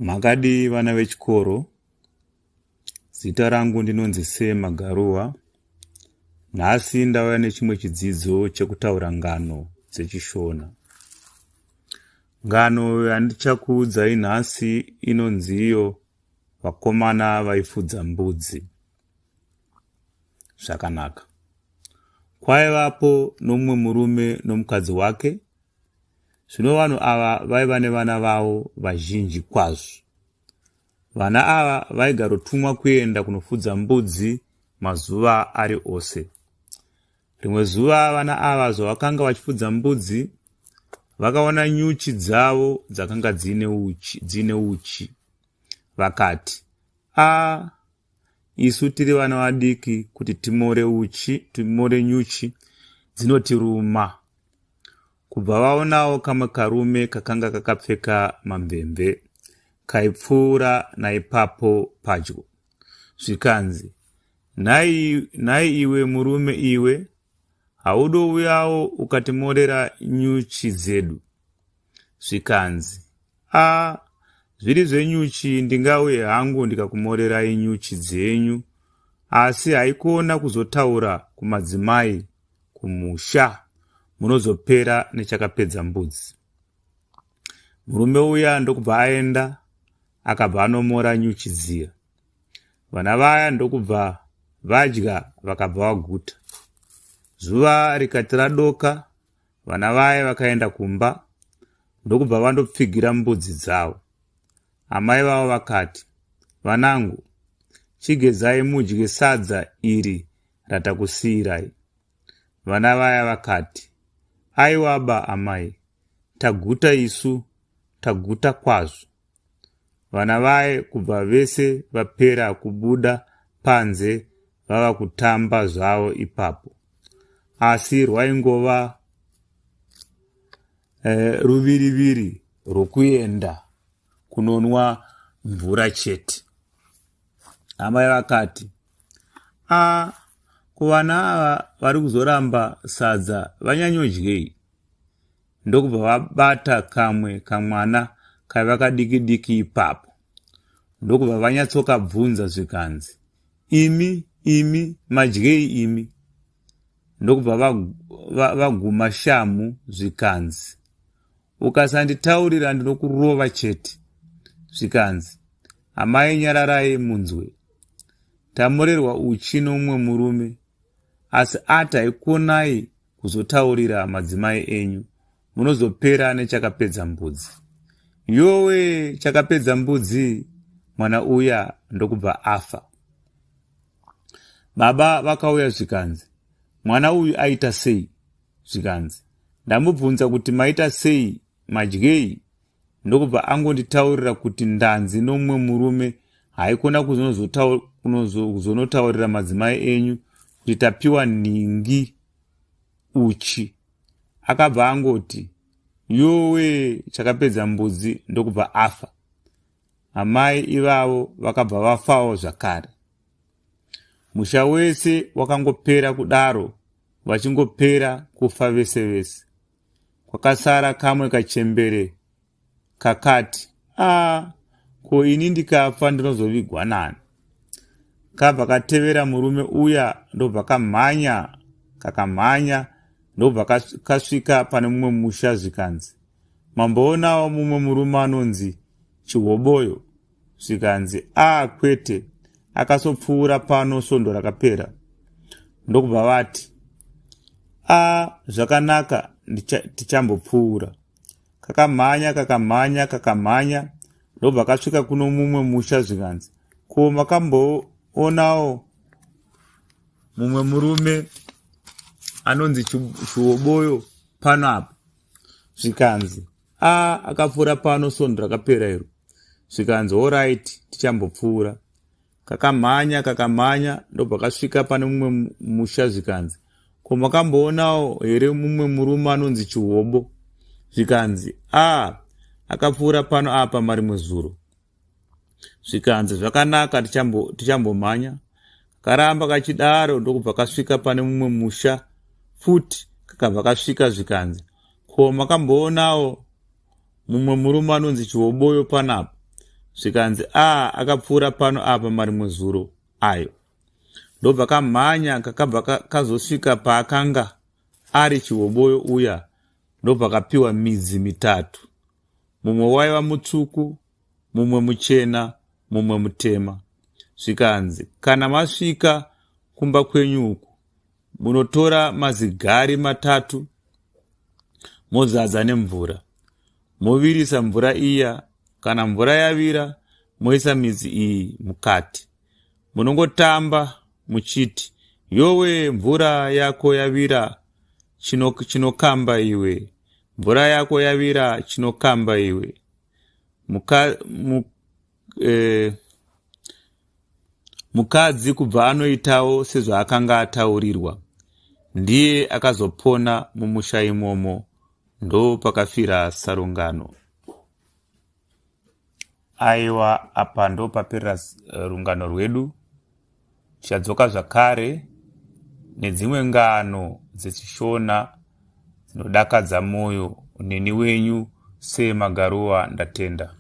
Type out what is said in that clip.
Makadi vana vechikoro, zita rangu ndinonzi Sema Garuwa. Nhasi ndauya nechimwe chidzidzo chekutaura ngano dzechiShona. Ngano yandichakuudzai nhasi inonzi iyo vakomana vaifudza mbudzi. Zvakanaka. Kwaivapo nomumwe murume nomukadzi wake. Zvino vanhu ava vaiva nevana vavo vazhinji kwazvo. Vana ava vaigarotumwa kuenda kunofudza mbudzi mazuva ari ose. Rimwe zuva vana ava zvavakanga vachifudza mbudzi, vakaona nyuchi dzavo dzakanga dzine uchi. Vakati, isu tiri vana vadiki kuti timore nyuchi dzinotiruma. Kubva vaonawo kamwe karume kakanga kakapfeka mamvemve kaipfuura naipapo padyo. Zvikanzi, nhai iwe murume iwe, haudouyawo ukatimorera nyuchi dzedu. Zvikanzi, zviri zvenyuchi ndingauye hangu ndikakumorerai nyuchi dzenyu, asi haikona kuzotaura kumadzimai kumusha, munozopera nechakapedza mbudzi. Murume uya ndokubva aenda, akabva anomora nyuchi dziya. Vana vaya ndokubva vadya vakabva vaguta. Zuva rikati radoka, vana vaya vakaenda kumba, ndokubva vandopfigira mbudzi dzavo. Amai vavo vakati, vanangu, chigezai mudye sadza iri ratakusiyirai. Vana vaya vakati, aiwaba amai, taguta isu, taguta kwazvo. Vana vaye kubva vese vapera kubuda panze vava kutamba zvavo ipapo. Asi rwaingova ruviriviri rwokuenda kunonwa mvura chete. Amai vakati, kuvana ava vari kuzoramba sadza vanyanyodyei. Ndokubva vabata kamwe kamwana kaiva kadiki ipapo. Ndokubva vanyatsokabvunza zvikanzi, imi madyei imi. Ndokubva vaguma shamu zvikanzi, ukasanditaurira ndinokurova chete. Zvikanzi, amai nyararai munzwe. Tamorerwa uchi nomumwe murume, asi ati haikonai kuzotaurira madzimai enyu, munozopera nechakapedza mbudzi. Yowe, chakapedza mbudzi, mwana uya ndokubva afa. Baba vakauya zvikanzi, mwana uyu aita sei? Zvikanzi, ndamubvunza kuti maita sei, madyei? Ndokubva angonditaurira kuti ndanzi nomumwe murume haikona kuzonotaurira madzimai enyu kuti tapiwa nhingi uchi. Akabva angoti, yowe, chakapedza mbudzi, ndokubva afa. Amai ivavo vakabva vafawo zvakare. Musha wese wakangopera kudaro, vachingopera kufa vese. Kwakasara kamwe kachembere kakati, ko ini ndikafa ndinozovigwa nani? Kabva katevera murume uya, ndobva kakamhanya, ndobva kasvika pane mumwe musha zvikanzi, mamboonawo mumwe murume anonzi Chihoboyo? Zvikanzi, kwete, akasopfuura pano svondo rakapera. Ndokubva vati, zvakanaka, tichambopfuura. Kakamhanya, ndobva kasvika kuno mumwe musha zvikanzi, ko makamboonawo mumwe murume anonzi Chihoboyo pano apa? Zvikanzi, akapfuura pano svondo rakapera iro. Zvikanzi, alright, tichambopfuura. Kakamhanya, ndobva kasvika pane mumwe musha zvikanzi, ko makamboonawo here mumwe murume anonzi Chihobo? Zvikanzi, akapfuura pano apa marimwe zuro. Zvikanzi, zvakanaka, tichambomhanya. Karamba kachidaro, ndokubva kasvika pane mumwe musha futi, kakabva kasvika zvikanzi, ko makamboonawo mumwe murume anonzi Chihoboyo panapa? zvikanzi akapfuura pano apa mari muzuro ayo. Ndobva kamhanya kakabva kazosvika paakanga ari chihoboyo uya, ndobva kapiwa midzi 3. Mumwe waiva mutsvuku, mumwe muchena, mumwe mutema. Zvikanzi, kana masvika kumba kwenyu uku, munotora mazigari 3 mozadza nemvura, movirisa mvura iya. Kana mvura yavira, moisa midzi iyi mukati. Munongotamba muchiti, yowe mvura yako yavira chinokamba iwe, mvura yako yavira chinokamba iwe. Mukadzi kubva anoitawo sezvaakanga ataurirwa, ndiye akazopona mumusha imomo. Ndo pakafira sarungano. Aiwa, apa ndo paperera rungano rwedu. Tichadzoka zvakare nedzimwe ngano dzechishona dzinodakadza moyo. Neni wenyu Sema Garuwa ndatenda.